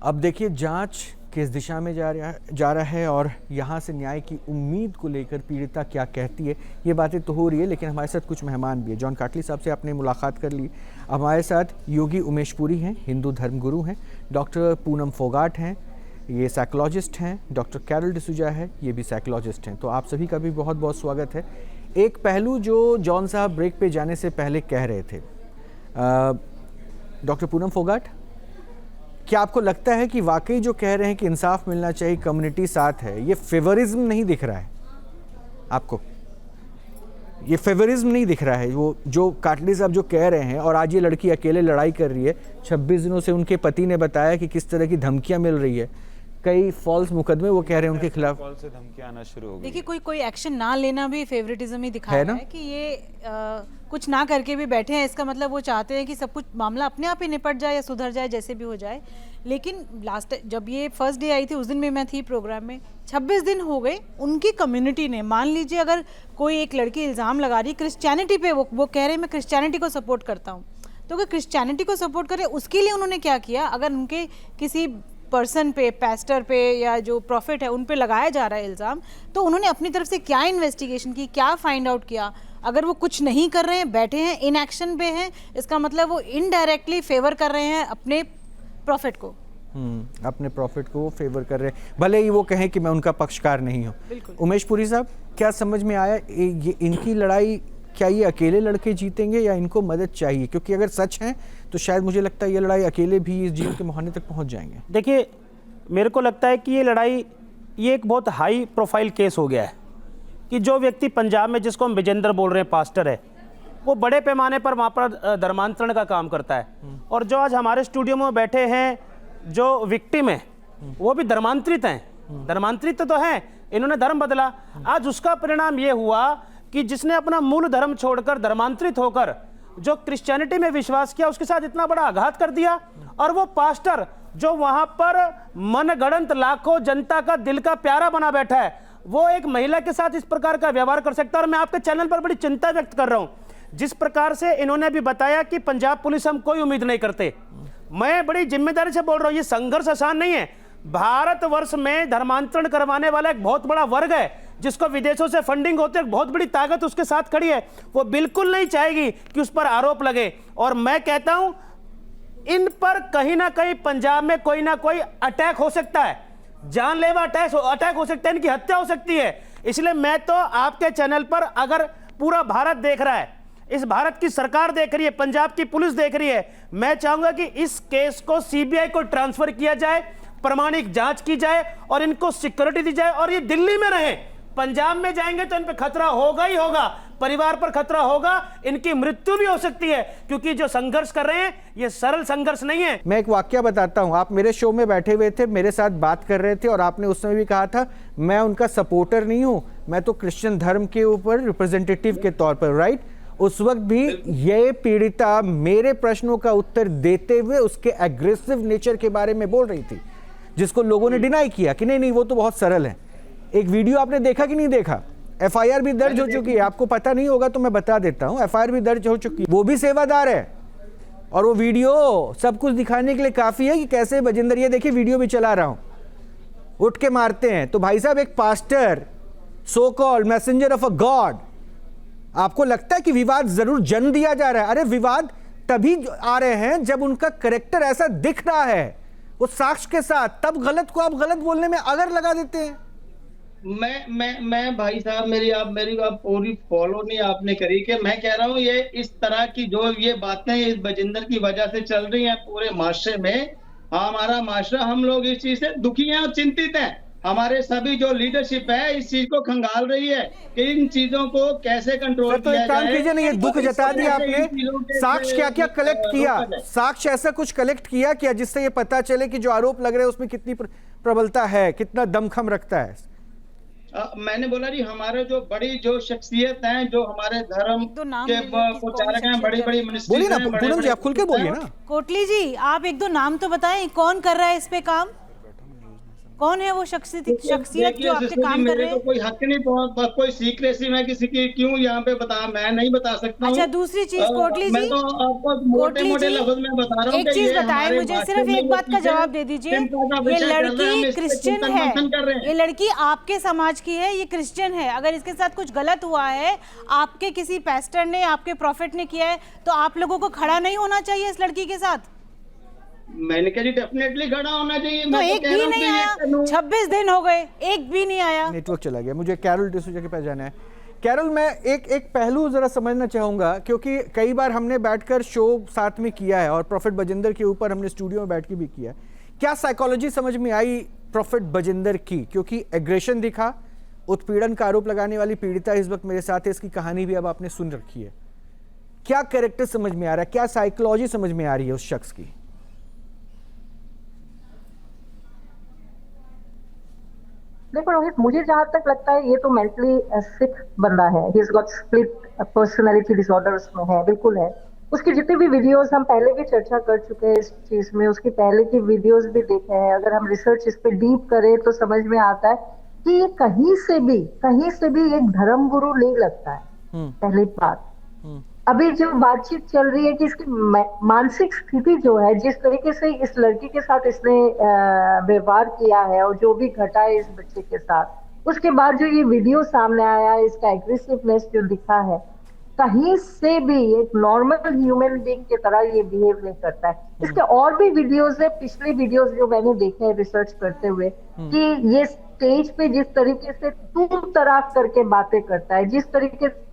अब देखिए जांच किस दिशा में जा रहा है और यहाँ से न्याय की उम्मीद को लेकर पीड़िता क्या कहती है, ये बातें तो हो रही है। लेकिन हमारे साथ कुछ मेहमान भी है। जॉन काटली साहब से आपने मुलाकात कर ली। हमारे साथ योगी उमेश पुरी हैं, हिंदू धर्मगुरु हैं। डॉक्टर पूनम फोगाट हैं, ये साइकोलॉजिस्ट हैं। डॉक्टर कैरल डिसूजा है, ये भी साइकोलॉजिस्ट हैं। तो आप सभी का भी बहुत बहुत स्वागत है। एक पहलू जो जॉन साहब ब्रेक पे जाने से पहले कह रहे थे, डॉक्टर पूनम फोगाट, क्या आपको लगता है कि वाकई जो कह रहे हैं कि इंसाफ मिलना चाहिए, कम्युनिटी साथ है, ये फेवरिज्म नहीं दिख रहा है आपको? ये फेवरिज्म नहीं दिख रहा है वो जो काटली साहब जो कह रहे हैं? और आज ये लड़की अकेले लड़ाई कर रही है। 26 दिनों से उनके पति ने बताया कि किस तरह की धमकियां मिल रही है, कई फॉल्स मुकदमे वो कह रहे हैं उनके खिलाफ। कॉल से धमकियां आना शुरू हो गई। देखिए कोई एक्शन ना लेना भी फेवरेटिज्म ही दिखा रहा है कि ये कुछ ना करके भी बैठे हैं। इसका मतलब वो चाहते हैं कि सब कुछ मामला अपने आप ही निपट जाए या सुधर जाए, जैसे भी हो जाए। लेकिन लास्ट जब ये फर्स्ट डे आई थी उस दिन में मैं थी प्रोग्राम में, 26 दिन हो गए, उनकी कम्युनिटी ने, मान लीजिए अगर कोई एक लड़की इल्ज़ाम लगा रही क्रिश्चियनिटी पे, वो कह रहे हैं मैं क्रिश्चियनिटी को सपोर्ट करता हूँ, तो अगर क्रिश्चियनिटी को सपोर्ट करे उसके लिए उन्होंने क्या किया? अगर उनके किसी पर्सन पे, पेस्टर पे या जो प्रॉफिट है उन पे लगाया जा रहा है इल्ज़ाम, तो उन्होंने अपनी तरफ से क्या इन्वेस्टिगेशन की, क्या फाइंड आउट किया? अगर वो कुछ नहीं कर रहे हैं, बैठे हैं, इनएक्शन पे हैं, इसका मतलब वो इनडायरेक्टली फेवर कर रहे हैं अपने प्रॉफिट को। अपने प्रॉफिट को वो फेवर कर रहे हैं, भले ही वो कहें कि मैं उनका पक्षकार नहीं हूँ। उमेश पुरी साहब, क्या समझ में आया ये इनकी लड़ाई? क्या ये अकेले लड़के जीतेंगे या इनको मदद चाहिए? क्योंकि अगर सच है तो शायद मुझे लगता है ये लड़ाई अकेले भी इस जीत के मुहाने तक पहुंच जाएंगे। देखिए, मेरे को लगता है कि ये लड़ाई, ये एक बहुत हाई प्रोफाइल केस हो गया है कि जो व्यक्ति पंजाब में, जिसको हम विजेंद्र बोल रहे हैं, पास्टर है, वो बड़े पैमाने पर वहाँ पर धर्मांतरण का काम करता है। और जो आज हमारे स्टूडियो में बैठे हैं, जो विक्टिम है, वो भी धर्मांतरित हैं। धर्मांतरित तो हैं, इन्होंने धर्म बदला। आज उसका परिणाम ये हुआ कि जिसने अपना मूल धर्म छोड़कर धर्मांतरित होकर जो क्रिश्चियनिटी में विश्वास किया, उसके साथ इतना बड़ा आघात कर दिया। और वो पास्टर जो वहां पर मनगढ़ंत लाखों जनता का दिल का प्यारा बना बैठा है, वो एक महिला के साथ इस प्रकार का व्यवहार कर सकता है। और मैं आपके चैनल पर बड़ी चिंता व्यक्त कर रहा हूं, जिस प्रकार से इन्होंने भी बताया कि पंजाब पुलिस हम कोई उम्मीद नहीं करते। मैं बड़ी जिम्मेदारी से बोल रहा हूं, ये संघर्ष आसान नहीं है। भारतवर्ष में धर्मांतरण करवाने वाला एक बहुत बड़ा वर्ग है, जिसको विदेशों से फंडिंग होती है, बहुत बड़ी ताकत उसके साथ खड़ी है। वो बिल्कुल नहीं चाहेगी कि उस पर आरोप लगे। और मैं कहता हूं, इन पर कहीं ना कहीं पंजाब में कोई ना कोई अटैक हो सकता है, जानलेवा अटैक हो सकता है, इनकी हत्या हो सकती है। इसलिए मैं तो आपके चैनल पर, अगर पूरा भारत देख रहा है, इस भारत की सरकार देख रही है, पंजाब की पुलिस देख रही है, मैं चाहूंगा कि इस केस को सीबीआई को ट्रांसफर किया जाए, प्रमाणिक जांच की जाए और इनको सिक्योरिटी दी जाए। और ये दिल्ली में रहे, पंजाब में जाएंगे तो इन पे खतरा होगा ही होगा, परिवार पर खतरा होगा, इनकी मृत्यु भी हो सकती है। क्योंकि जो संघर्ष कर रहे हैं ये सरल संघर्ष नहीं है। मैं एक वाकया बताता हूं। आप मेरे शो में बैठे हुए थे, मेरे साथ बात कर रहे थे और आपने उस समय भी कहा था मैं उनका सपोर्टर नहीं हूं, मैं तो क्रिश्चियन धर्म के ऊपर रिप्रेजेंटेटिव के तौर पर, राइट? उस वक्त भी ये पीड़िता मेरे प्रश्नों का उत्तर देते हुए उसके एग्रेसिव नेचर के बारे में बोल रही थी, जिसको लोगों ने डिनाई किया कि नहीं वो तो बहुत सरल है। एक वीडियो आपने देखा कि नहीं देखा? एफआईआर भी दर्ज हो चुकी है, आपको पता नहीं होगा तो मैं बता देता हूं, एफआईआर भी दर्ज हो चुकी है। वो भी सेवादार है और वो वीडियो सब कुछ दिखाने के लिए काफी है कि कैसे बजिंदर, ये देखिए वीडियो भी चला रहा हूं, उठ के मारते हैं। तो भाई साहब, एक pastor, so called messenger of a God, आपको लगता है कि विवाद जरूर जन्म दिया जा रहा है? अरे विवाद तभी आ रहे हैं जब उनका कैरेक्टर ऐसा दिख रहा है, वो साक्ष्य के साथ, तब गलत को आप गलत बोलने में अगर लगा देते हैं। मैं भाई साहब, मेरी आप पूरी फॉलो नहीं आपने करी कि मैं कह रहा हूँ ये इस तरह की जो ये बातें इस बजिंदर की वजह से चल रही हैं पूरे माशरे में। हमारा माशरा, हम लोग इस चीज से दुखी हैं और चिंतित हैं। हमारे सभी जो लीडरशिप है इस चीज को खंगाल रही है कि इन चीजों को कैसे कंट्रोल तो किया जाए। कीजिए ना, ये दुख जता दिया आपने। साक्ष्य क्या क्या कलेक्ट किया? साक्ष्य ऐसा कुछ कलेक्ट किया क्या जिससे ये पता चले कि जो आरोप लग रहे हैं उसमें कितनी प्रबलता है, कितना दमखम रखता है? मैंने बोला जी, हमारे जो बड़ी जो शख्सियत हैं, जो हमारे धर्म के प्रचारक हैं, बड़ी बड़ी मिनिस्ट्री, बोलिए ना पूनम जी, आप खुल के बोलिए ना। कोटली जी, आप एक दो नाम तो बताएं, कौन कर रहा है इस पे काम? कौन है वो शख्सियत देखिए जो आपके सिस्टर जी, काम कर मेरे रहे को हैं? कोई हक नहीं, कोई सीक्रेसी मैं किसी की क्यों यहाँ पे मैं नहीं बता सकता हूँ। अच्छा, दूसरी चीज कोटली मैं जी, तो आपको मोटे कोटली मोटे जी, लफ्ज में बता रहा हूँ एक कि चीज ये बताएं हमारे मुझे, मास्टर सिर्फ में एक जो बात का चीजें जवाब दे दीजिए। चिंता का ये विषय चल रहा है, हम लड़की इस पे क्रिश्चियन चिंतन है, मंथन कर रहे हैं। ये लड़की आपके समाज की है, ये क्रिश्चियन है, अगर इसके साथ कुछ गलत हुआ है, आपके किसी पास्टर ने, आपके प्रॉफिट ने किया है, तो आप लोगों को खड़ा नहीं होना चाहिए इस लड़की के साथ? मैंने कहा जी डेफिनेटली खड़ा होना चाहिए। तो मैं एक कह भी रहा हूँ नहीं कि ये आया, कानून 26 दिन हो गए, एक भी नहीं आया। नेटवर्क चला गया। मुझे कैरल डिसूजा के पास जाना है। कैरल, मैं एक पहलू जरा समझना चाहूंगा, क्योंकि कई बार हमने बैठकर शो साथ में किया है और प्रॉफिट बजिंदर के ऊपर हमने स्टूडियो में बैठ के भी किया है। क्या साइकोलॉजी समझ में आई प्रॉफिट बजिंदर की? क्योंकि एग्रेशन दिखा, उत्पीड़न का आरोप लगाने वाली पीड़िता इस वक्त मेरे साथ है, इसकी कहानी भी अब आपने सुन रखी है। क्या कैरेक्टर समझ में आ रहा है, क्या साइकोलॉजी समझ में आ रही है उस शख्स की? देखो रोहित, मुझे जहां तक लगता है ये तो मेंटली सिक बंदा है। He has got split personality disorder उसमें है, बिल्कुल है। उसकी जितनी भी वीडियोस, हम पहले भी चर्चा कर चुके हैं इस चीज में, उसकी पहले की वीडियोस भी देखे हैं। अगर हम रिसर्च इस पे डीप करें तो समझ में आता है कि ये कहीं से भी एक धर्म गुरु नहीं लगता है। पहली बात, अभी जो बातचीत चल रही है कि इसकी मानसिक स्थिति जो है, जिस तरीके से इस लड़की के साथ इसने व्यवहार किया है और जो भी घटा है इस बच्चे के साथ, उसके बाद जो ये वीडियो सामने आया, इसका एग्रेसिवनेस जो दिखा है, कहीं से भी एक नॉर्मल ह्यूमन बीइंग की तरह ये बिहेव नहीं करता है। इसके और भी वीडियोस है, पिछले वीडियोस जो मैंने देखे हैं रिसर्च करते हुए, कि ये स्टेज पे जिस तरीके से तू तराक करके बातें करता है, जिस तरीके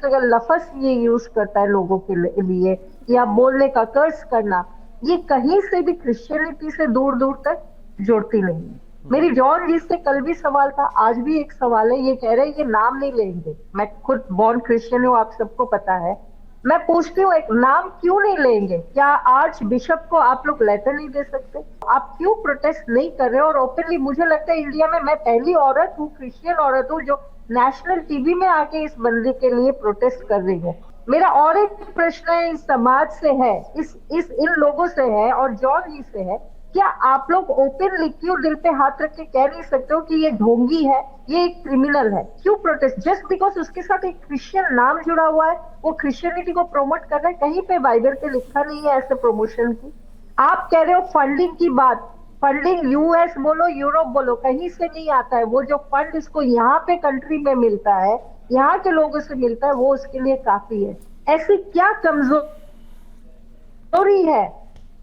अगर लफ्ज ये यूज करता है लोगों के लिए, या बोलने का कर्स करना, ये कहीं से भी क्रिश्चियनिटी से दूर दूर तक जोड़ती नहीं है। मेरी जॉन जी से कल भी सवाल था, आज भी एक सवाल है। ये कह रहे हैं ये नाम नहीं लेंगे। मैं खुद बॉर्न क्रिश्चियन हूँ, आप सबको पता है। मैं पूछती हूँ, एक नाम क्यों नहीं लेंगे? क्या आर्च बिशप को आप लोग लेटर नहीं दे सकते? आप क्यों प्रोटेस्ट नहीं कर रहे? और ओपनली मुझे लगता है इंडिया में मैं पहली औरत हूँ, क्रिश्चियन औरत हूँ, जो नेशनल टीवी में आके इस बंदे के लिए प्रोटेस्ट कर रही है। मेरा और एक प्रश्न है, इस समाज से है, इन लोगों से है और जॉन जी से है, क्या आप लोग ओपनली क्यों दिल पे हाथ रख के कह नहीं सकते हो कि ये ढोंगी है, ये एक क्रिमिनल है? क्यों प्रोटेस्ट? जस्ट बिकॉज उसके साथ एक क्रिश्चियन नाम जुड़ा हुआ है, वो क्रिश्चियनिटी को प्रमोट कर रहा है। कहीं पे बाइबल पे लिखा नहीं है ऐसे प्रमोशन की। आप कह रहे हो फंडिंग की बात, फंडिंग यूएस बोलो, यूरोप बोलो, कहीं से नहीं आता है। वो जो फंड इसको यहाँ पे कंट्री में मिलता है, यहाँ के लोगों से मिलता है, वो उसके लिए काफी है। ऐसी क्या कमजोरी है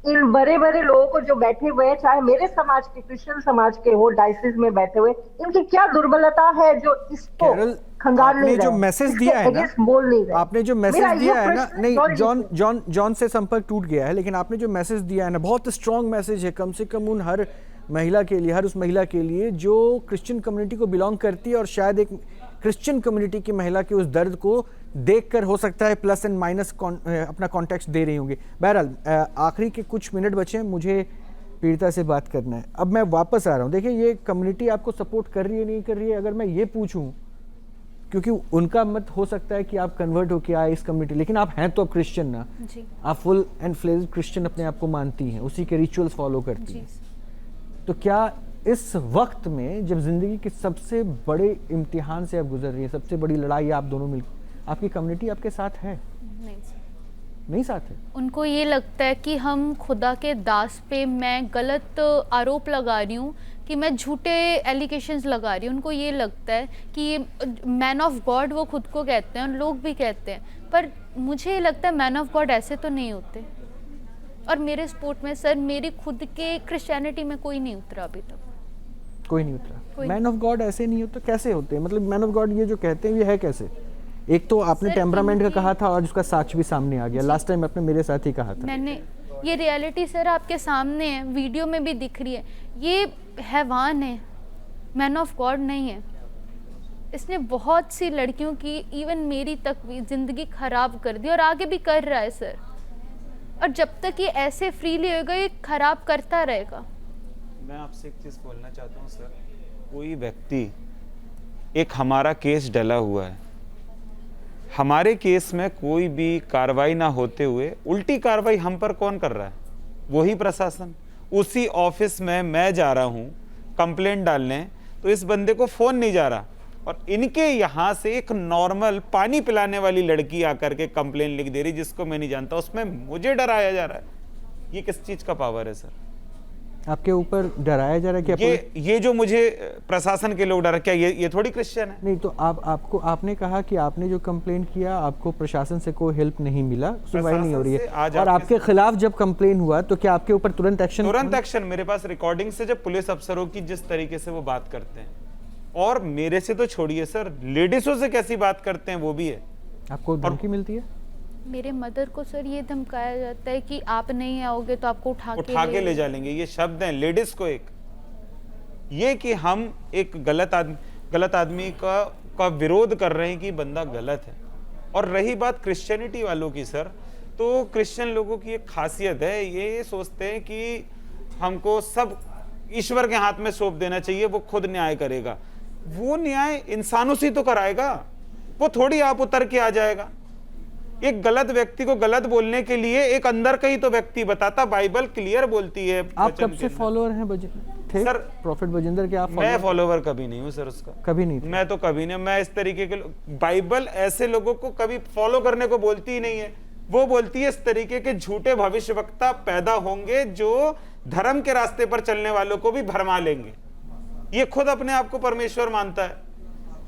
इन बड़े बड़े लोगों को जो बैठे हुए हैं, चाहे मेरे समाज के, क्रिश्चियन समाज के हो, डायसिस में बैठे हुए, इनकी क्या दुर्बलता है जो इसको खंगार नहीं रहे? जो मैसेज दिया है ना, बोल नहीं रहे। आपने जो मैसेज दिया है ना, नहीं, जॉन से संपर्क टूट गया है, लेकिन आपने जो मैसेज दिया है ना, बहुत स्ट्रॉन्ग मैसेज है, कम से कम उन हर महिला के लिए, हर उस महिला के लिए जो क्रिश्चियन कम्युनिटी को बिलोंग करती है और शायद एक क्रिश्चियन कम्युनिटी की महिला के उस दर्द को देखकर हो सकता है प्लस एंड माइनस अपना कॉन्टेक्स्ट दे रही होंगी। बहरहाल आखिरी के कुछ मिनट बचे हैं, मुझे पीड़िता से बात करना है। अब मैं वापस आ रहा हूँ। देखिए, ये कम्युनिटी आपको सपोर्ट कर रही है नहीं कर रही है, अगर मैं ये पूछूं, क्योंकि उनका मत हो सकता है कि आप कन्वर्ट होके आए इस कम्युनिटी, लेकिन आप हैं तो अब क्रिश्चियन ना जी। आप फुल एंड फ्लेज्ड क्रिश्चियन अपने आप को मानती हैं, उसी के रिचुअल्स फॉलो करती हैं, तो क्या इस वक्त में जब जिंदगी के सबसे बड़े इम्तिहान से आप गुजर रही है, सबसे बड़ी लड़ाई आप दोनों मिल, आपकी कम्युनिटी आपके साथ है? नहीं साथ है। उनको ये लगता है कि हम खुदा के दास पे मैं गलत आरोप लगा रही हूँ, कि मैं झूठे एलिगेशंस लगा रही हूँ। उनको ये लगता है कि ये मैन ऑफ गॉड वो खुद को कहते हैं और लोग भी कहते हैं, पर मुझे ये लगता है मैन ऑफ गॉड ऐसे तो नहीं होते। और मेरे स्पोर्ट में सर, मेरी खुद के क्रिश्चियनिटी में कोई नहीं उतरा अभी तक, कोई नहीं उतरा। मैन ऑफ गॉड ऐसे नहीं होते, कैसे होते हैं? मतलब मैन ऑफ गॉड ये जो कहते हैं ये है कैसे? एक तो आपने टेम्परामेंट का कहा था और उसका साक्ष्य भी सामने आ गया। लास्ट टाइम आपने मेरे साथ ही कहा था। मैंने ये रियलिटी सर आपके सामने है, वीडियो में भी दिख रही है। ये हैवान है, मैन ऑफ गॉड नहीं है। इसने बहुत सी लड़कियों की, इवन मेरी तक भी ज़िंदगी खराब कर दी और आगे भी कर रहा है सर। और जब तक ये ऐसे फ्रीली होगा, ये खराब करता रहेगा। मैं आपसे एक चीज़ बोलना चाहता हूँ सर, कोई व्यक्ति, एक हमारा केस डला हुआ है, हमारे केस में कोई भी कार्रवाई ना होते हुए उल्टी कार्रवाई हम पर कौन कर रहा है? वही प्रशासन। उसी ऑफिस में मैं जा रहा हूं कंप्लेंट डालने, तो इस बंदे को फोन नहीं जा रहा, और इनके यहां से एक नॉर्मल पानी पिलाने वाली लड़की आकर के कंप्लेंट लिख दे रही जिसको मैं नहीं जानता, उसमें मुझे डराया जा रहा है। ये किस चीज का पावर है सर? आपके ऊपर डराया जा रहा है कि ये जो मुझे प्रशासन के लोग डरा, क्या ये थोड़ी क्रिश्चियन है? नहीं, तो आपने कहा कि आपने जो कंप्लेंट किया आपको प्रशासन से कोई हेल्प नहीं मिला, सुनवाई नहीं हो रही है, और आपके खिलाफ जब कंप्लेन हुआ तो क्या आपके ऊपर तुरंत एक्शन? मेरे पास रिकॉर्डिंग से जब पुलिस अफसरों की जिस तरीके से वो बात करते हैं, और मेरे से तो छोड़िए सर, लेडीजों से कैसी बात करते हैं वो भी है। आपको धमकी मिलती है? मेरे मदर को सर ये धमकाया जाता है कि आप नहीं आओगे तो आपको उठा के ले जाएंगे। ये शब्द हैं लेडीज को, एक ये कि हम एक गलत आदमी का विरोध कर रहे हैं कि बंदा गलत है। और रही बात क्रिश्चियनिटी वालों की सर, तो क्रिश्चियन लोगों की एक खासियत है, ये सोचते हैं कि हमको सब ईश्वर के हाथ में सौंप देना चाहिए, वो खुद न्याय करेगा। वो न्याय इंसानों से तो कराएगा, वो थोड़ी आप उतर के आ जाएगा। एक गलत व्यक्ति को गलत बोलने के लिए एक अंदर का ही तो व्यक्ति बताता। बाइबल क्लियर बोलती है। आप कब से फॉलोअर हैं सर प्रॉफिट बजिंदर के? आप मैं फॉलोवर कभी नहीं हूं सर उसका, कभी नहीं? मैं तो कभी नहीं। मैं इस तरीके के बाइबल ऐसे लोगों को कभी फॉलो करने को बोलती ही नहीं है। वो बोलती है इस तरीके के झूठे भविष्यवक्ता पैदा होंगे जो धर्म के रास्ते पर चलने वालों को भी भरमा लेंगे। ये खुद अपने आप को परमेश्वर मानता है।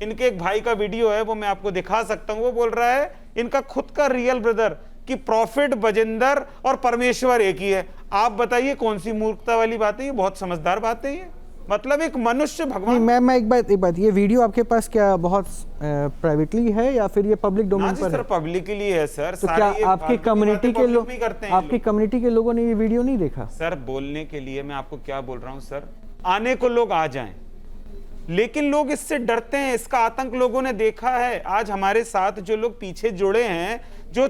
इनके एक भाई का वीडियो है, वो मैं आपको दिखा सकता हूं। वो बोल रहा है इनका खुद का रियल ब्रदर कि प्रॉफिट बजिंदर और परमेश्वर एक ही है। आप बताइए कौन सी मूर्खता वाली बात है? ये बहुत समझदार बात है। ये मतलब एक मनुष्य भगवान। मैं एक बात, ये वीडियो आपके पास क्या बहुत प्राइवेटली है या फिर ये पब्लिक डोमेन पर है? पब्लिकली है सर। तो क्या आपकी कम्युनिटी के लोग, आपकी कम्युनिटी के लोगों ने ये वीडियो नहीं देखा? सर बोलने के लिए मैं आपको क्या बोल रहा हूं सर, आने को लोग आ जाएं, लेकिन लोग इससे डरते हैं। इसका आतंक लोगों ने देखा है। आज हमारे साथ जो लोग पीछे जुड़े हैं, जो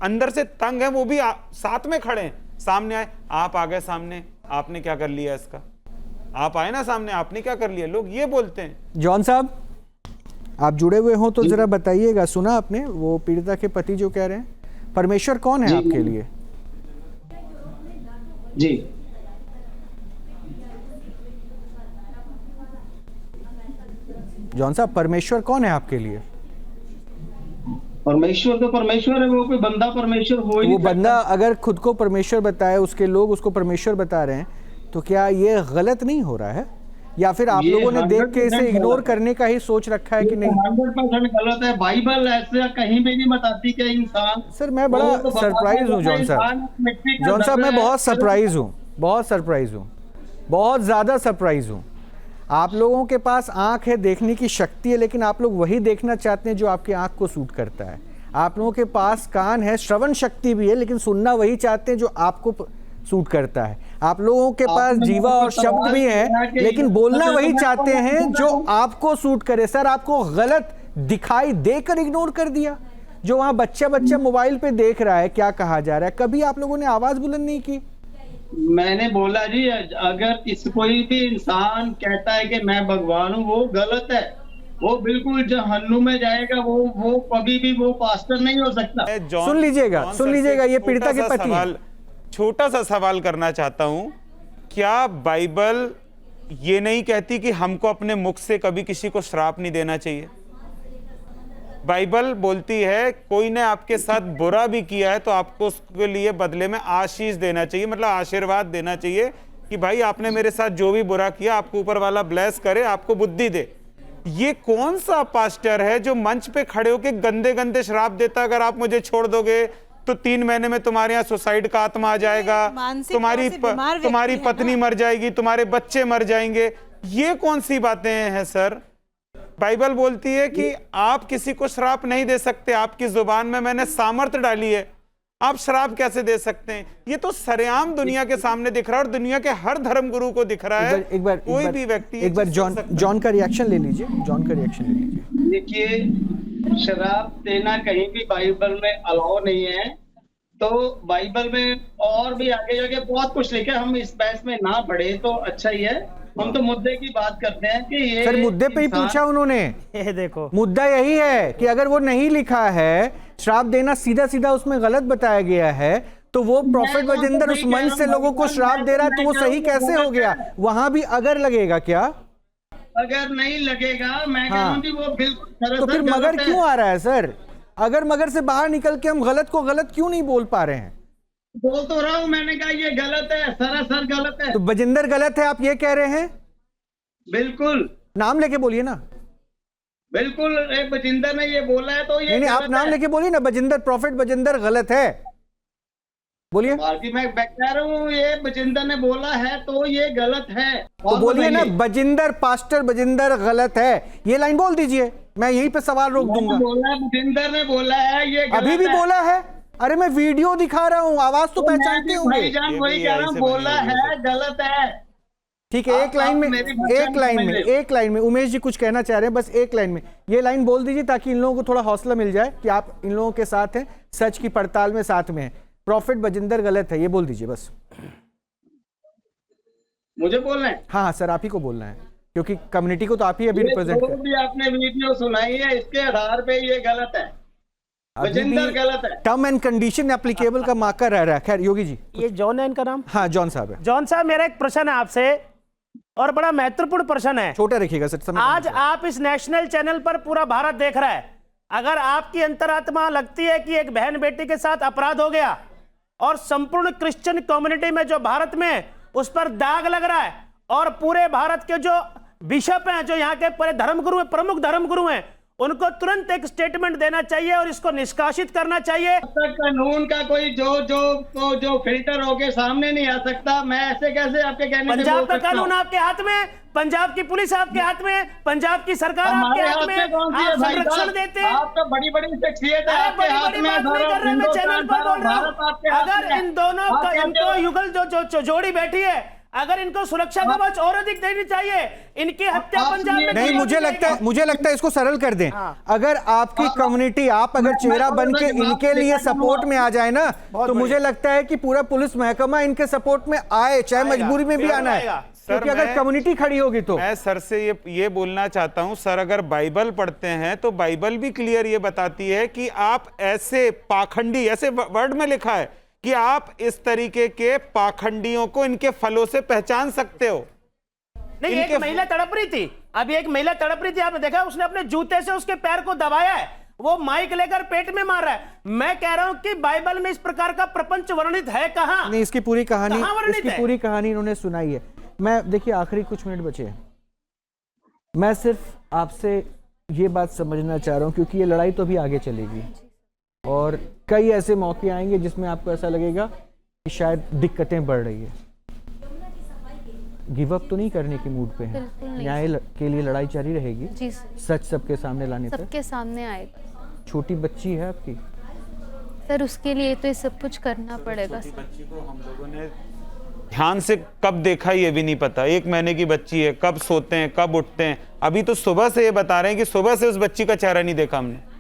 अंदर से तंग है, वो भी साथ में खड़े हैं। सामने आए, आप आ गए सामने, आपने क्या कर लिया इसका? आप आए ना सामने, आपने क्या कर लिया? लोग ये बोलते हैं। जॉन साहब, आप जुड़े हुए हो तो जरा बताइएगा, सुना आपने वो पीड़िता के पति जो कह रहे हैं? परमेश्वर कौन है आपके लिए? जी जॉन साहब, परमेश्वर कौन है आपके लिए? परमेश्वर तो परमेश्वर है, वो कोई बंदा परमेश्वर हो ही नहीं। वो बंदा अगर खुद को परमेश्वर बताए, उसके लोग उसको परमेश्वर बता रहे हैं, तो क्या ये गलत नहीं हो रहा है? या फिर आप लोगों ने देख के इसे इग्नोर करने का ही सोच रखा है कि नहीं? 100% गलत है। बाइबल ऐसे कहीं भी नहीं बताती कि इंसान। सर मैं बड़ा सरप्राइज हूँ जॉन साहब। जॉन साहब मैं बहुत सरप्राइज हूँ, बहुत ज्यादा सरप्राइज हूँ। आप लोगों के पास आंख है, देखने की शक्ति है, लेकिन आप लोग वही देखना चाहते हैं जो आपकी आंख को सूट करता है। आप लोगों के पास कान है, श्रवण शक्ति भी है, लेकिन सुनना वही चाहते हैं जो आपको सूट करता है। आप लोगों के पास जीवा और शब्द भी है, लेकिन बोलना वही चाहते हैं जो आपको सूट करे। सर आपको गलत दिखाई देकर इग्नोर कर दिया। जो वहां बच्चा मोबाइल पे देख रहा है क्या कहा जा रहा है, कभी आप लोगों ने आवाज बुलंद नहीं की? मैंने बोला जी, अगर कोई भी इंसान कहता है कि मैं भगवान हूँ, वो गलत है। वो बिल्कुल जहन्नुम में जाएगा। वो कभी भी वो पास्टर नहीं हो सकता। सुन लीजिएगा, ये पीड़िता के पति हैं। छोटा सा सवाल करना चाहता हूं, क्या बाइबल ये नहीं कहती कि हमको अपने मुख से कभी किसी को श्राप नहीं देना चाहिए? बाइबल बोलती है कोई ने आपके साथ बुरा भी किया है तो आपको उसके लिए बदले में आशीष देना चाहिए, मतलब आशीर्वाद देना चाहिए कि भाई आपने मेरे साथ जो भी बुरा किया, आपको ऊपर वाला ब्लेस करे, आपको बुद्धि दे। ये कौन सा पास्टर है जो मंच पे खड़े होकर गंदे गंदे श्राप देता, अगर आप मुझे छोड़ दोगे तो 3 महीने में तुम्हारे यहाँ सुसाइड का आत्मा आ जाएगा, तुम्हारी पत्नी मर जाएगी, तुम्हारे बच्चे मर जाएंगे। ये कौन सी बातें हैं सर? बाइबल बोलती है कि आप किसी को श्राप नहीं दे सकते। आपकी जुबान में मैंने सामर्थ्य डाली है, आप श्राप कैसे दे सकते हैं? ये तो सरेआम दुनिया के सामने दिख रहा है और दुनिया के हर धर्म गुरु को दिख रहा है। कोई भी व्यक्ति एक बार जॉन का रिएक्शन ले लीजिए। देखिए, शराब देना कहीं भी बाइबल में अलाउ नहीं है। तो बाइबल में और भी आगे जाके बहुत कुछ लिखा है। हम इस बहस में ना पढ़े तो अच्छा ही है। हम तो मुद्दे की बात करते हैं कि ये सर मुद्दे पे ही पूछा उन्होंने। ये देखो मुद्दा यही है कि अगर वो नहीं लिखा है, श्राप देना सीधा सीधा उसमें गलत बताया गया है, तो वो प्रॉफिट मैं बजिंदर तो उस नहीं कह मंच रहा से हूँ, लोगों को मैं श्राप दे रहा है, तो वो मैं सही कहूँ कैसे हो गलत गया? है। वहां भी अगर लगेगा क्या? अगर नहीं लगेगा, मैं कह रहा हाँ। हूँ कि वो बिल्कुल तो सरासर फिर मगर गलत है। क्यों आ रहा है सर? अगर मगर से बाहर निकल के हम गलत को गलत क्यों नहीं बोल पा रहे हैं? बोल तो रहा हूँ, मैंने कहा ये गलत है, सरासर गलत है। तो बजिंदर गलत है, आप ये कह रहे हैं? बिल्कुल नाम लेके बोलिए ना। बिल्कुल, एक बजिंदर ने ये बोला है तो ये नहीं, आप गलत नाम है। लेके बोलिए ना। बजिंदर, प्रॉफिट बजिंदर गलत है, बोलिए। बाकी मैं कह रहा हूँ ये बजिंदर ने बोला है तो ये गलत है। तो और बोलिए ना, बताइए। बजिंदर, पास्टर बजिंदर गलत है, ये लाइन बोल दीजिए, मैं यहीं पे सवाल रोक दूंगा। बोला है, बजिंदर ने बोला है ये गलत अभी भी है। बोला है? अरे मैं वीडियो दिखा रहा हूँ, आवाज तो मैं पहचानते भी होंगे। भाईजान ये वही भी कह रहा AI हूँ, से बनी बोला होगी है गलत है। ठीक है, एक लाइन में, मेरी भाषा एक लाइन में, समझ रहे हो। एक लाइन में उमेश जी कुछ कहना चाह रहे हैं, बस एक लाइन में ये लाइन बोल दीजिए ताकि इन लोगों को थोड़ा हौसला मिल जाए कि आप इन लोगों के साथ हैं, सच की पड़ताल में साथ में हैं। प्रॉफिट बजिंदर गलत है, ये बोल दीजिए बस। मुझे बोलना है। हाँ हाँ सर, आप ही को बोलना है, क्योंकि कम्युनिटी को तो आप ही अभी ये रिप्रेजेंट जो कर। भी आपने वीडियो सुनाई है इसके आधार पे ये गलत है, बजिंदर गलत है। टर्म एंड कंडीशन एप्लीकेबल का मार्कर रह रहा है। खैर योगी जी। ये जॉन है इनका नाम? हाँ जॉन साहब है। जॉन साहब, मेरा एक प्रश्न है आपसे, और बड़ा महत्वपूर्ण प्रश्न है। छोटा रखिएगा सर, समय आज आप इस नेशनल चैनल पर पूरा भारत देख रहा है, अगर आपकी अंतरात्मा लगती है कि एक बहन बेटी के साथ अपराध हो गया और संपूर्ण क्रिश्चियन कम्युनिटी में जो भारत में उस पर दाग लग रहा है, और पूरे भारत के जो बिशप हैं, जो यहाँ के पूरे धर्मगुरु हैं, प्रमुख धर्मगुरु हैं, उनको तुरंत एक स्टेटमेंट देना चाहिए और इसको निष्कासित करना चाहिए। कानून का कोई जो फिल्टर होके सामने नहीं आ सकता। मैं ऐसे कैसे आपके कहने पे पंजाब बोल का सकता हूं? कानून आपके हाथ में, पंजाब की पुलिस आपके हाथ में, पंजाब की सरकार आपके हमारे हाथ हाथ में, में कौन सी है आप भाई संरक्षण साहब? देते हैं। आप तो बड़ी बड़ी शख्सियत है, अरे आपके बड़ी हाथ बड़ी में बात नहीं कर रहे, मैं चैनल पर बोल रहा भारत आपके हूँ। हाथ अगर में है। इन दोनों आप का, कहते इनको हो- युगल जो जोड़ी बैठी है, अगर इनको सुरक्षा कवच और अधिक देनी चाहिए। इनकी हत्या आप पंजाब में नहीं, क्यों मुझे होनी लगता है, चाहिए? मुझे लगता है इसको सरल कर दें। हाँ। अगर आपकी कम्युनिटी, आप अगर चेहरा बन के इनके लिए सपोर्ट में आ जाए ना, तो मुझे लगता है कि पूरा पुलिस महकमा इनके सपोर्ट में आए, चाहे आएगा, मजबूरी में भी जरूर आना है, आएगा। क्योंकि सर, अगर मैं- कम्युनिटी खड़ी होगी तो। मैं सर से ये बोलना चाहता हूं, सर अगर बाइबल पढ़ते हैं तो बाइबल भी क्लियर ये बताती है कि आप ऐसे पाखंडी, ऐसे वर्ड में लिखा है कि आप इस तरीके के पाखंडियों को इनके फलों से पहचान सकते हो। नहीं, एक महिला तड़प रही थी, अभी एक महिला तड़प रही थी, आपने देखा, उसने अपने जूते से उसके पैर को दबाया है, वो माइक लेकर पेट में मार रहा है। मैं कह रहा हूं कि बाइबल में इस प्रकार का प्रपंच वर्णित है कहां? नहीं, इसकी पूरी कहानी, कहां वर्णित इसकी है? पूरी कहानी इन्होंने सुनाई है। मैं, देखिए आखिरी कुछ मिनट बचे हैं, मैं सिर्फ आपसे ये बात समझना चाह रहा हूं, क्योंकि ये लड़ाई तो अभी आगे चलेगी और कई ऐसे मौके आएंगे जिसमें आपको ऐसा लगेगा कि शायद दिक्कतें बढ़ रही है। गिव अप तो नहीं करने के मूड पे है, बिल्कुल नहीं। न्याय के लिए लड़ाई जारी रहेगी, जी सर, सच सबके सामने लाने तक। सबके सामने आएगा छोटी बच्ची है आपकी, सर, उसके लिए तो ये सब कुछ करना पड़ेगा सर। बच्ची को हम लोगों ने ध्यान से कब देखा ये भी नहीं पता, 1 महीने की बच्ची है, कब सोते हैं कब उठते हैं। अभी तो सुबह से ये बता रहे हैं कि सुबह से उस बच्ची का चेहरा नहीं देखा हमने।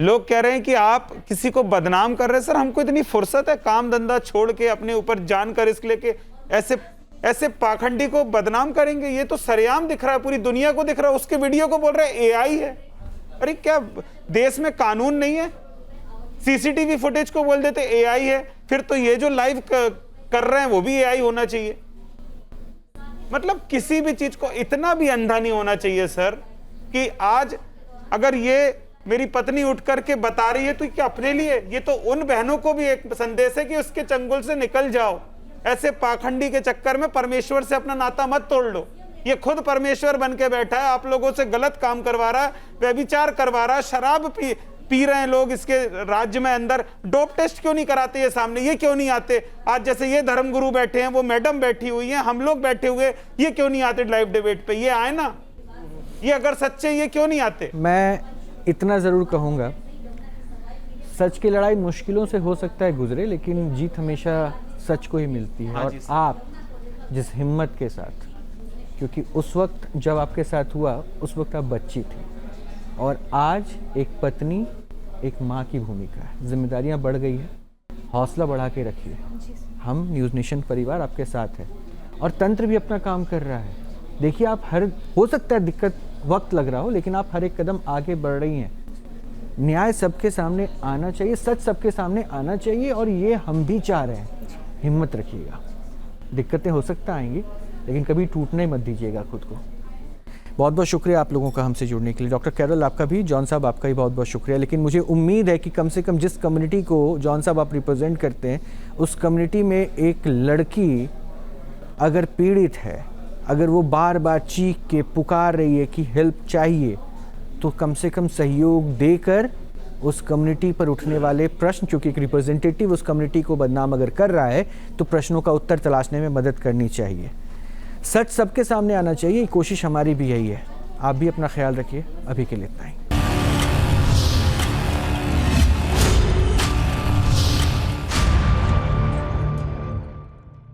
लोग कह रहे हैं कि आप किसी को बदनाम कर रहे हैं। सर हमको इतनी फुर्सत है काम धंधा छोड़ के अपने ऊपर जान का रिस्क लेके ऐसे पाखंडी को बदनाम करेंगे? ये तो सरेआम दिख रहा है, पूरी दुनिया को दिख रहा है। उसके वीडियो को बोल रहे हैं एआई है। अरे क्या देश में कानून नहीं है? सीसीटीवी फुटेज को बोल देते एआई है, फिर तो ये जो लाइव कर रहे हैं वो भी एआई होना चाहिए। मतलब किसी भी चीज को इतना भी अंधा नहीं होना चाहिए सर कि आज अगर ये मेरी पत्नी उठ करके बता रही है तो क्या अपने लिए, ये तो उन बहनों को भी एक संदेश है कि उसके चंगुल से निकल जाओ। ऐसे पाखंडी के चक्कर में परमेश्वर से अपना नाता मत तोड़ लो। ये खुद परमेश्वर बन के बैठा है, आप लोगों से गलत काम करवा रहा है, व्यभिचार करवा रहा है, शराब पी रहे हैं लोग इसके राज्य में अंदर। डोप टेस्ट क्यों नहीं कराते ये सामने? ये क्यों नहीं आते? आज जैसे ये धर्मगुरु बैठे हैं, वो मैडम बैठी हुई है, हम लोग बैठे हुए, ये क्यों नहीं आते लाइव डिबेट पे? ये आए ना, ये अगर सच्चे ये क्यों नहीं आते? मैं इतना ज़रूर कहूँगा, सच की लड़ाई मुश्किलों से हो सकता है गुजरे, लेकिन जीत हमेशा सच को ही मिलती है। और आप जिस हिम्मत के साथ, क्योंकि उस वक्त जब आपके साथ हुआ उस वक्त आप बच्ची थी, और आज एक पत्नी, एक माँ की भूमिका है, जिम्मेदारियाँ बढ़ गई है, हौसला बढ़ा के रखिए। हम न्यूज़ नेशन परिवार आपके साथ है और तंत्र भी अपना काम कर रहा है। देखिए आप हो सकता है दिक्कत वक्त लग रहा हो, लेकिन आप हर एक कदम आगे बढ़ रही हैं। न्याय सबके सामने आना चाहिए, सच सबके सामने आना चाहिए, और ये हम भी चाह रहे हैं। हिम्मत रखिएगा, दिक्कतें हो सकता आएंगी, लेकिन कभी टूटने मत दीजिएगा खुद को। बहुत बहुत शुक्रिया आप लोगों का हमसे जुड़ने के लिए। डॉक्टर कैरल आपका भी, जॉन साहब आपका भी बहुत बहुत शुक्रिया। लेकिन मुझे उम्मीद है कि कम से कम जिस कम्युनिटी को जॉन साहब आप रिप्रेजेंट करते हैं, उस कम्युनिटी में एक लड़की अगर पीड़ित है, अगर वो बार बार चीख के पुकार रही है कि हेल्प चाहिए, तो कम से कम सहयोग देकर उस कम्युनिटी पर उठने वाले प्रश्न, क्योंकि एक रिप्रेजेंटेटिव उस कम्युनिटी को बदनाम अगर कर रहा है, तो प्रश्नों का उत्तर तलाशने में मदद करनी चाहिए। सच सबके सामने आना चाहिए, कोशिश हमारी भी यही है। आप भी अपना ख्याल रखिए। अभी के लिए इतना ही।